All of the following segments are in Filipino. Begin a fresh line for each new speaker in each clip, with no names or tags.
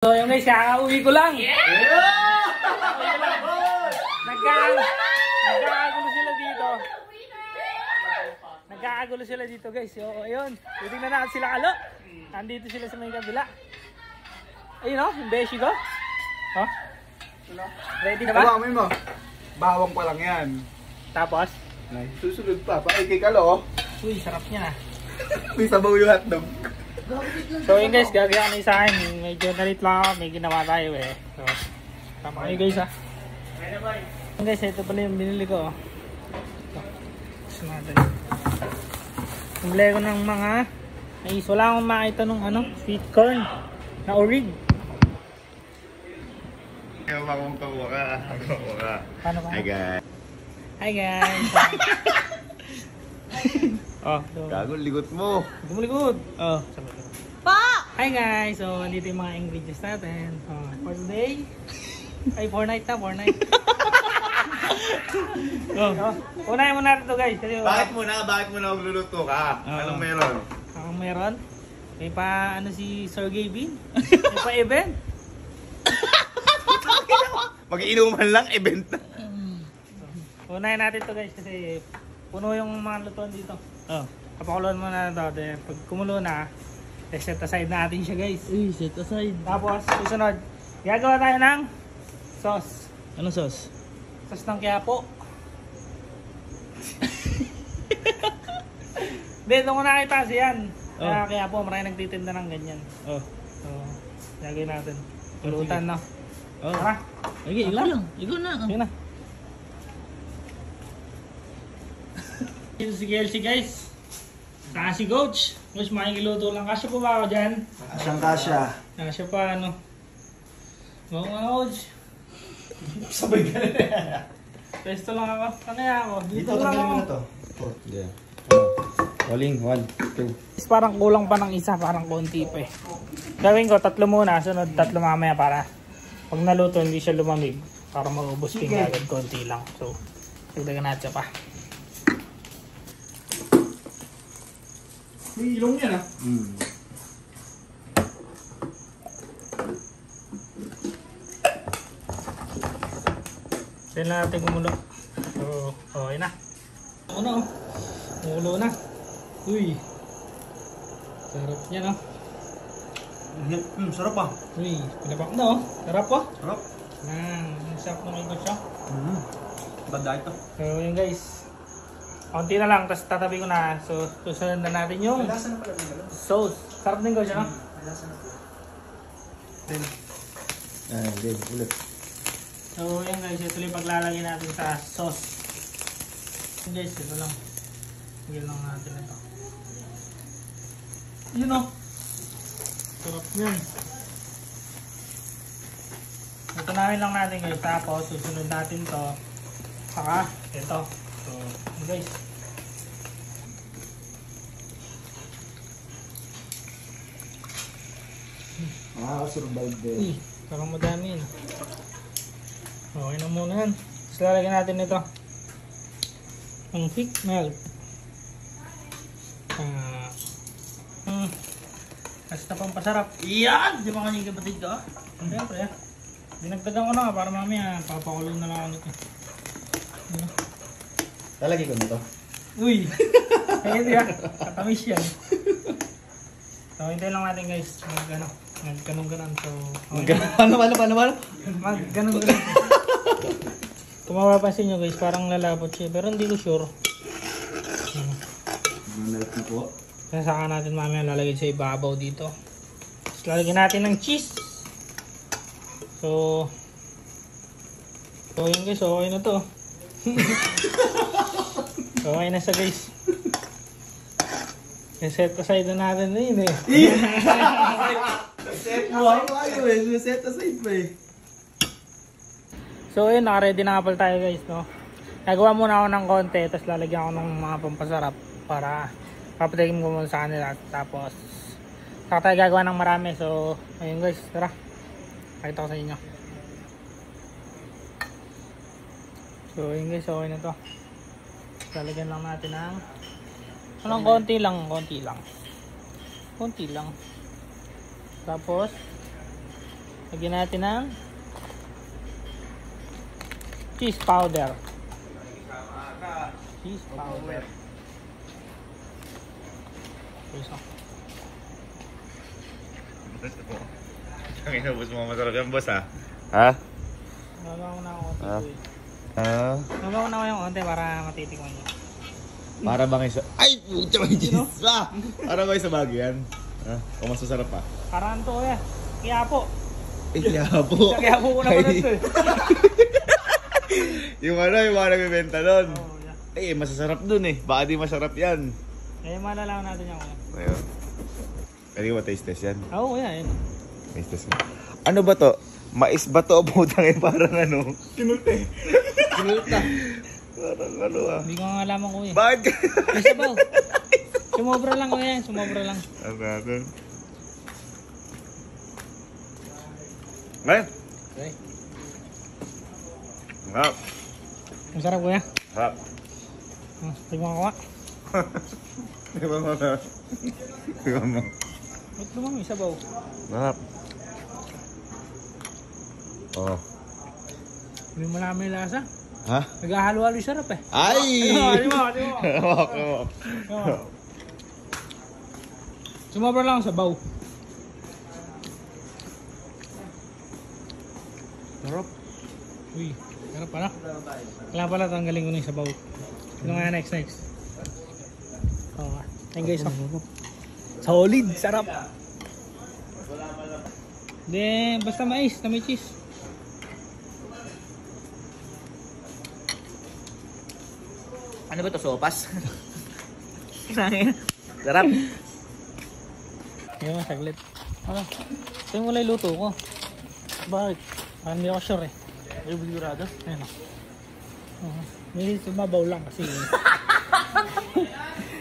So yung guys, kakauwi ko lang. Nagkakagulo sila dito guys. So ayun, titingnan natin sila kalo. Nandito sila sa may kabila. Ayun o, yung beshi ko. Oh. Ready na ba?
Tawamin mo. Bawang pa lang yan.
Tapos?
Susunod pa. Ay, kay Kalo.
Uy, sarap niya na.
May sabaw yung hotdog.
So yun guys, gagawin kami sa akin. Medyo nalit lang ako, may ginawa tayo eh. So, tama kayo guys ha. Yun guys, ito pala yung binili ko. Gusto natin. Bumili ko ng mga mais. Wala akong makita nung sweet corn na orig.
Kaya akong tawa ka.
Paano ba?
Hi guys.
Hi guys. Oh, so,
Gago, ligot mo.
gumulikod. Oh,
Pa!
hi guys! So, andito yung mga ingredients natin. For today, ay for night na, for night. Unahin mo natin ito guys. Kasi,
Bakit muna magluluto ka? Anong meron?
ang meron, may pa si Sergey Bean. May pa event.
Mag-iinuman lang, event na.
Unahin natin ito guys kasi puno yung mga lutuan dito. Papakuloan mo na ito. Pag kumulo na, set aside natin siya guys.
Uy, set aside.
Tapos, susunod, gagawa tayo ng sauce.
Anong sauce?
Sauce ng Quiapo. Hindi, ito ko nakita kasi yan. Kaya Quiapo, marami nagtitinda ng ganyan. So, gagawin natin. Pulutan na. Tara.
Okay, ikaw lang. Ikaw na.
Sige na. Ito si Kelsey guys. Saka si Coach. Coach, makikiluto lang. Kasya po ba ako dyan?
Asyang kasya.
Kasya pa Oo nga Coach.
Sabay ka na.
Pesto lang ako. Kanaya ako. Dito lang ako.
Yeah. Rolling, 1, 2.
Parang kulang pa ng isa. Parang konti pa eh. Gawin ko, 3 muna. Sunod 3 mamaya para pag naluto hindi siya lumamig. Para maubos ko yung agad. Konti lang. So, dagdagan natin siya pa.
May ilong yan ah.
Then natin kumulo. So, okay na. Kumulo na. Uy. Sarap yan
Sarap ah.
Uy, pinabak na Sarap
Sarap.
Ang sarap ng ikot siya.
Banda ito.
So yun guys. Konti na lang, tapos tatabi ko na. So susunod na natin yung
Lasa na pala din.
sauce. Sarap din ko siya
Lasa na.
Then,
Then, ulit.
so yun guys, ito yung paglalagay natin sa sauce. Yun guys, ito lang. Higil lang natin ito. Yun sarap yun. Ito namin lang natin guys. Tapos susunod natin to. Saka ito. So yun guys.
Survive din.
Uy, parang madami yun. Okay na muna yan. Tapos lalagyan natin ito. Ang thick milk. Kasi na pang pasarap. Iyan! Di ba kanyang kapatid ko? Siyempre dinagdagan ko na nga para mamaya papakulo na lang ako nito.
Lalagay ko nito.
Uy! Kaya di katamis yan. So hintayin lang natin guys. Magganong-ganon. So
Paano?
magganong-ganon. Kung mapapansin nyo guys, parang lalabot siya. Pero hindi ko sure.
Maliit na po.
Kaya saka natin mamaya lalagay sa ibabaw dito. Tapos lalagyan natin ng cheese. So yun guys, okay na to. Okay na siya guys. Set aside na natin na yun eh.
Set aside pa eh.
So yun, naka-ready na nga pala tayo guys, no? Nagawa muna ako ng konti, tapos lalagyan ako ng mga pampasarap para papatikim ko muna sa kanila. Tapos saka tayo gagawa ng marami. So ayun guys, tara, pakita ko sa inyo. So ayun guys, okay na to. Lalagyan lang natin ng konti lang. Tapos Lagyan natin ng cheese powder. Cheese powder. Isa.
Ang inubos mo masarap yan, boss, ha? Ha?
Nagawa ko na ako konti.
Ah?
Nagawa ko na ako yung konti para matitikman niyo.
Para bang isa... Ay! Pucha, may cheese pa! Para bang isa bago yan? Ha? O mas masarap pa?
Parang to kuya. Kaya po.
Kaya po.
Kaya po ko naman ito eh.
Yung mga nagbibenta doon.
Oo, yeah.
Eh, masasarap dun eh. Baka di masarap yan.
Eh, malalaman natin yan kuya.
Ayun. Pwede ko ba taste test yan?
Oo kuya, yun.
Taste test yan. Ano ba to? Mais ba to o putang eh? Parang ano? Kinulte. Kinulta. Parang ano ah.
Hindi ko nga alaman kuya.
Bakit ka?
May sabaw. Sumobra lang kuya, sumobra lang.
Ano natin? Ngayon?
Okay.
Harap.
Masarap kuya.
Harap.
Tingnan ko nga.
Tingnan mo na. Tingnan mo.
Ba't naman may sabaw?
Harap. Oo.
Hindi mo namin yung lasa.
Ha?
Naghahalo-halo yung sarap eh.
Ay!
Di mo.
Hawak mo.
Sumobra lang ang sabaw. Sarap. Uy, sarap pala. Kailangan pala tanggalin ko na yung sabaw. Sino nga next? Oo. Ayun guys. Solid, sarap. Then, basta mais na may cheese.
Ano ba to? Sopas? Sarap.
Ngayon, saglit. Ano? Ito yung wala luto ko. Bakit? Parang hindi ako sure eh.
Ay, sigurado.
Ayun o. May sumabaw lang kasi.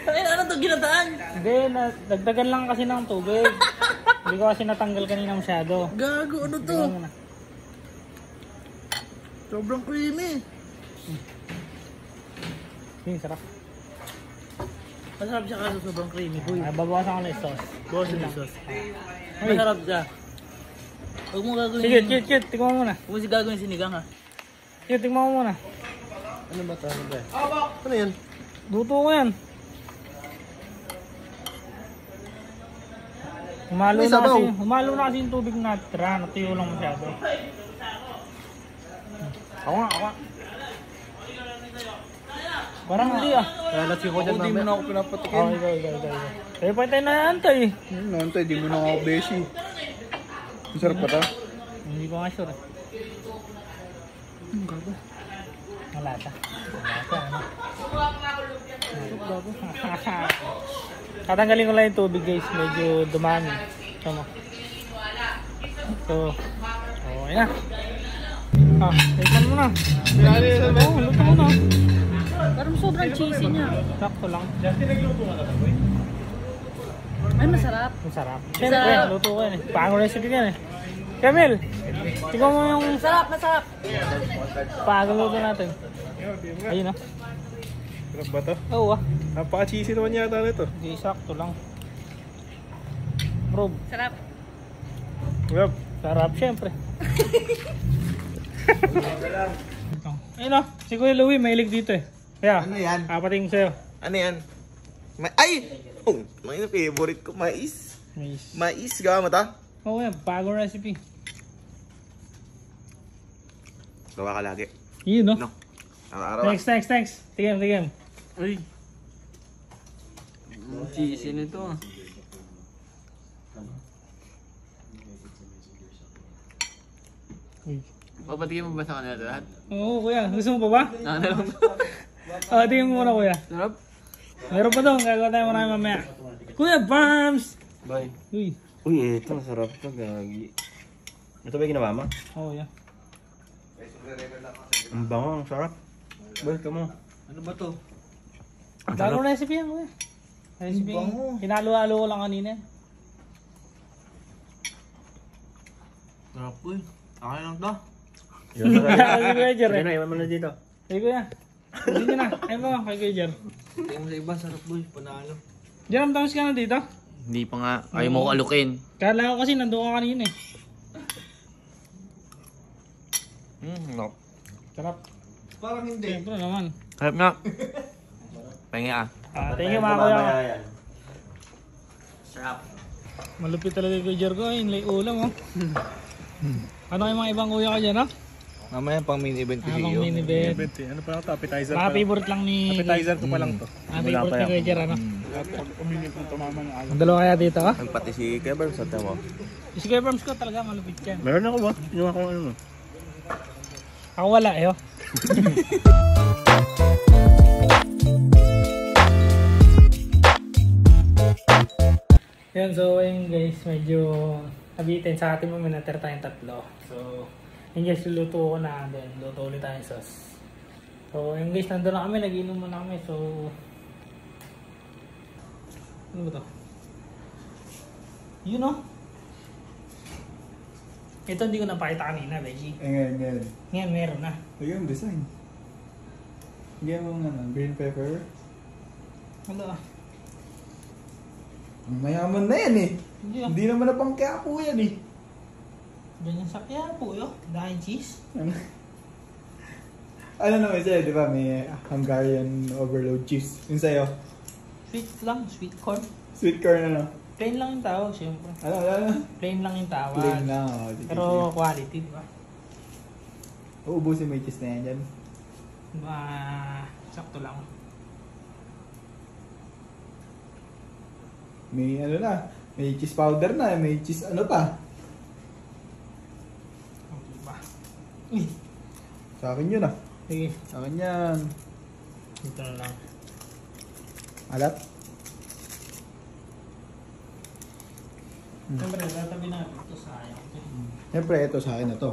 Ay, ano to ginataan?
Hindi, dagdagan lang kasi ng tubig. Hindi ko kasi natanggal kanina masyado.
Gago, ano to?
Tingnan mo na.
Sobrang creamy.
Sarap.
Masarap siya kaso sobrang creamy, boy.
Babawasan ko na yung sauce.
Bawas yung sauce.
Ay.
Masarap siya. Huwag mo gagawin.
Sige, cute. Tingnan mo muna.
Huwag mo si gagawin sinigang ha.
Cute, tingnan mo muna.
Ano ba ito? Ano yan?
Luto ko yan. Humalo na kasi yung tubig na tira. Natuyo lang masyado. Ako nga. Parang hindi ah.
Lalat ko dyan mamaya. Hindi mo na ako pinapatikin.
Oh, ikaw. Eh, pa tayo naantay.
Nantay, di mo na ako beshi. Masarap pa ta?
Hindi ko nga sure eh. Gago. Malata. Ano? Gago. Tatanggalin ko lang yung tubig guys. Medyo dumami. Tama. So, okay na. Tignan mo na. Luto mo na.
Parang sobrang cheesy niya.
Sakto lang.
Ay, masarap.
Masarap. Siyempre, luto ko yan eh. Pangong recipe yan eh. Camille, tingnan mo yung...
Masarap.
Pagong luto natin. Ayun ah.
Sarap ba to?
Oo ah.
Napaka-cheesy naman yata nito.
Hindi, sakto lang. Bro,
Sarap.
Yup.
sarap siyempre. Ayun ah, si Kuya Louie mahilig dito eh. Kaya,
Ano yan?
apating sa'yo.
Ano yan? Ay! Oh, may favorite ko, mais. Mais, gawa mo ta?
Oo yan, bagong recipe.
Gawa ka lagi.
Yun no?
No. Araw-araw.
Next. Tigam.
Uy. Cheesy nito ah.
Uy.
Papatigyan mo ba sa kanila lahat?
Oo kuya, gusto mo pa ba?
Ano?
Tingnan mo muna kuya.
Sarap.
Meron pa doon, gagawa tayo marami mamaya. Kuya Barms!
Bye.
Uy.
Uy, ito masarap to, gagi. Ito ba yung ginawa mo?
Oo yan.
Ang bango, ang sarap. Balik ka mo.
Ano ba to?
Bagong recipe yan kuya. Recipe. Hinalo-halo ko lang kanina.
Sarap po eh. Akin lang to.
Yun,
Si Kuya Jer eh.
Ano, iwan mo na dito.
Hey kuya. Hindi nyo na. Ayun mo, kay Kuya Jer.
Tingnan mo sa iba, sarap boy. Panalo.
Jer, tamis ka na dito?
Hindi pa nga. Ayaw mo ko alukin.
Kala ko kasi nandoon ka kanina eh.
No.
Sarap.
Parang hindi.
Siyempre naman.
Harap nga. Pengi ah.
Thank you mga kuya.
yan. Sarap.
Malupit talaga kay Jergo. Yung lay ulam oh. Ano yung mga ibang kuya ka dyan, no?
Mamaya pang main event ko
Pang main event.
Ano pa lang to? Appetizer
Mga favorite lang ni...
Appetizer ko pa lang to.
Mga favorite ni Kuya Jer, ano?
Pag uminit ng tumama ng
Ang dalawa kaya dito ka?
Pati si Kevin sa tamo.
Si Kuya Brams ko talaga malupit yan.
Meron ako ba? Yung ako ano.
Ako wala eh, oh. Yan, so ayun guys, medyo nabitin sa atin mo, minater tayong tatlo. So, yun guys, luluto ko na, then luto ulit tayong sauce. So, ayun guys, nandun na kami, nag-inom muna kami, so... Ano ba to? Yun oh. Ito hindi ko napakita kanina, Beji.
Ngayon.
Ngayon meron na.
Ayun, design. Bigyan mo nga ng green pepper.
Wala ah.
Mayaman na yan eh.
Hindi ah.
Hindi naman na pang Quiapo yan eh.
Ganyan sa Quiapo yun. Dahil cheese.
Ano naman sa'yo, di ba? May Hungarian overload cheese. Yung sa'yo,
Sweet lang, sweet corn.
sweet corn ano?
Plain lang yung tawag, siyempre.
Ano?
Plain lang yung tawag.
Plain lang. Oh,
Pero quality, di ba?
uubusin mo yung cheese na yan dyan.
Sakto lang.
May ano na, may cheese powder na, may cheese ano pa.
Okay ba? Uy!
Sa akin yun ah.
Sige,
Sa akin yan.
dito na lang.
Alat?
Siyempre, tatabi natin ito sayang.
Siyempre, ito sa akin na to.